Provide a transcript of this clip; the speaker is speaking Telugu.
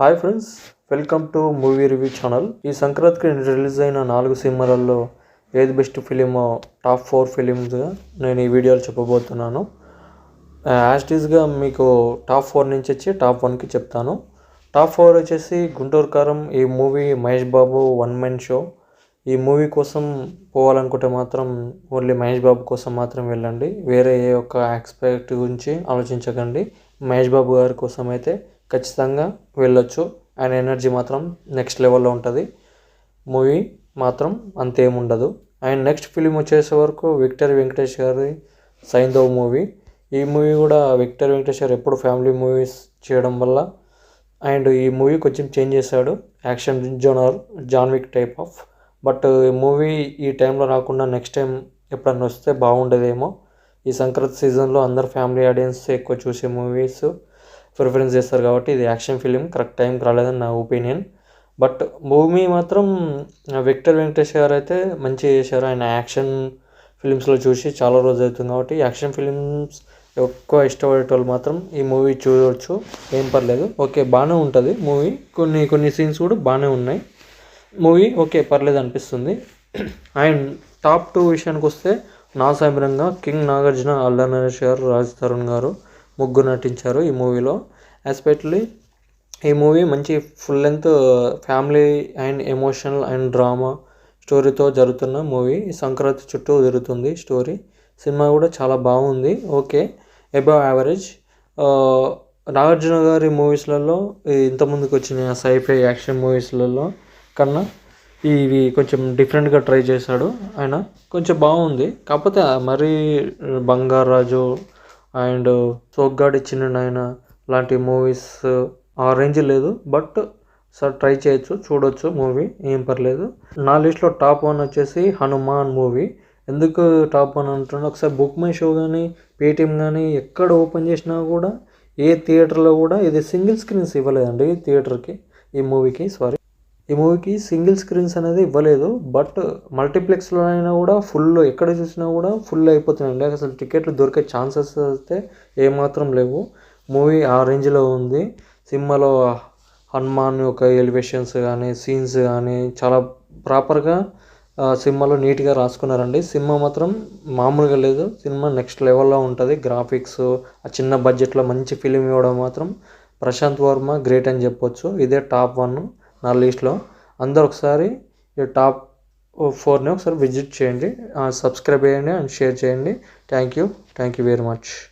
Hi friends, welcome to movie review channel. ఈ సంక్రాంతికి రిలీజ్ అయిన 4 సినిమాలలో ఏది బెస్ట్ ఫిలిమో టాప్ 4 ఫిలిమ్స్గా నేను ఈ వీడియోలో చెప్పబోతున్నాను. యాస్టీస్గా మీకు టాప్ 4 నుంచి వచ్చి టాప్ 1కి చెప్తాను. టాప్ 4 వచ్చేసి గుంటూరు కారం. ఈ movie Mahesh Babu one man show. ఈ మూవీ కోసం పోవాలనుకుంటే మాత్రం ఓన్లీ మహేష్ బాబు కోసం మాత్రం వెళ్ళండి. వేరే ఏ ఒక్క ఆస్పెక్ట్ గురించి ఆలోచించకండి. మహేష్ బాబు గారి కోసం అయితే ఖచ్చితంగా వెళ్ళొచ్చు. ఆయన ఎనర్జీ మాత్రం నెక్స్ట్ లెవెల్లో ఉంటుంది. మూవీ మాత్రం అంతేముండదు. అండ్ నెక్స్ట్ ఫిలిం వచ్చేసే వరకు విక్టర్ వెంకటేష్ గారి సైంధవ్ మూవీ. ఈ మూవీ కూడా విక్టర్ వెంకటేష్ గారు ఎప్పుడు ఫ్యామిలీ మూవీస్ చేయడం వల్ల అండ్ ఈ మూవీ కొంచెం చేంజ్ చేశాడు. Action genre John Wick type of. But ఈ మూవీ ఈ టైంలో రాకుండా నెక్స్ట్ టైం ఎప్పుడన్నా వస్తే బాగుండేదేమో. ఈ సంక్రాంతి సీజన్లో అందరు ఫ్యామిలీ ఆడియన్స్ ఎక్కువ చూసే మూవీస్ ప్రిఫరెన్స్ చేస్తారు కాబట్టి ఇది యాక్షన్ ఫిలిం కరెక్ట్ టైంకి రాలేదని నా ఒపీనియన్. బట్ మూవీ మాత్రం విక్టర్ వెంకటేష్ గారు అయితే మంచిగా చేశారు. ఆయన యాక్షన్ ఫిలిమ్స్లో చూసి చాలా రోజు అవుతుంది కాబట్టి యాక్షన్ ఫిలిమ్స్ ఎక్కువ ఇష్టపడేటోళ్ళు మాత్రం ఈ మూవీ చూడవచ్చు. ఏం పర్లేదు, ఓకే బాగానే ఉంటుంది మూవీ. కొన్ని సీన్స్ కూడా బాగానే ఉన్నాయి. మూవీ ఓకే పర్లేదు అనిపిస్తుంది. అండ్ టాప్ 2 విషయానికి వస్తే నా సామిరంగా కింగ్ నాగార్జున, అల్లా నరేష్ గారు, రాజ్ తరుణ్ గారు ముగ్గురు నటించారు ఈ మూవీలో. ఎస్పెషల్లీ ఈ మూవీ మంచి full length family and emotional and drama స్టోరీతో జరుగుతున్న మూవీ. ఈ సంక్రాంతి చుట్టూ తిరుగుతుంది స్టోరీ. సినిమా కూడా చాలా బాగుంది. Okay above average. నాగార్జున గారి మూవీస్లలో ఇంతకుముందుకు వచ్చిన సైఫై యాక్షన్ మూవీస్లలో కన్నా ఇవి కొంచెం డిఫరెంట్గా ట్రై చేశాడు ఆయన. కొంచెం బాగుంది. కాకపోతే మరీ బంగారాజు అండ్ సోగ్గాడి చిన్న నాయన లాంటి మూవీస్ ఆ రేంజ్ లేదు. బట్ సార్ ట్రై చేయొచ్చు, చూడొచ్చు మూవీ, ఏం పర్లేదు. నా లిస్ట్లో టాప్ 1 వచ్చేసి హనుమాన్ మూవీ. ఎందుకు టాప్ 1 అంటున్నా, ఒకసారి బుక్ మై షో కానీ పేటిఎం కానీ ఎక్కడ ఓపెన్ చేసినా కూడా ఏ థియేటర్లో కూడా ఇది సింగిల్ స్క్రీన్స్ ఇవ్వలేదండి. థియేటర్కి ఈ మూవీకి సింగిల్ స్క్రీన్స్ అనేది ఇవ్వలేదు. బట్ మల్టీప్లెక్స్లో అయినా కూడా ఫుల్, ఎక్కడ చూసినా కూడా ఫుల్ అయిపోతున్నాయండి. అసలు టికెట్లు దొరికే ఛాన్సెస్ అయితే ఏమాత్రం లేవు. మూవీ ఆ రేంజ్లో ఉంది. సినిమాలో హనుమాన్ యొక్క ఎలివేషన్స్ కానీ సీన్స్ కానీ చాలా ప్రాపర్గా సినిమాలో నీట్గా రాసుకున్నారండి. సినిమా మాత్రం మామూలుగా లేదు. సినిమా నెక్స్ట్ లెవెల్లో ఉంటుంది. గ్రాఫిక్స్ ఆ చిన్న బడ్జెట్లో మంచి ఫిలిం ఇవ్వడం మాత్రం ప్రశాంత్ వర్మ గ్రేట్ అని చెప్పొచ్చు. ఇదే టాప్ 1 నా లిస్ట్లో. అందరు ఒకసారి ఈ టాప్ 4ని ఒకసారి విజిట్ చేయండి, సబ్స్క్రైబ్ చేయండి అండ్ షేర్ చేయండి. Thank you very much.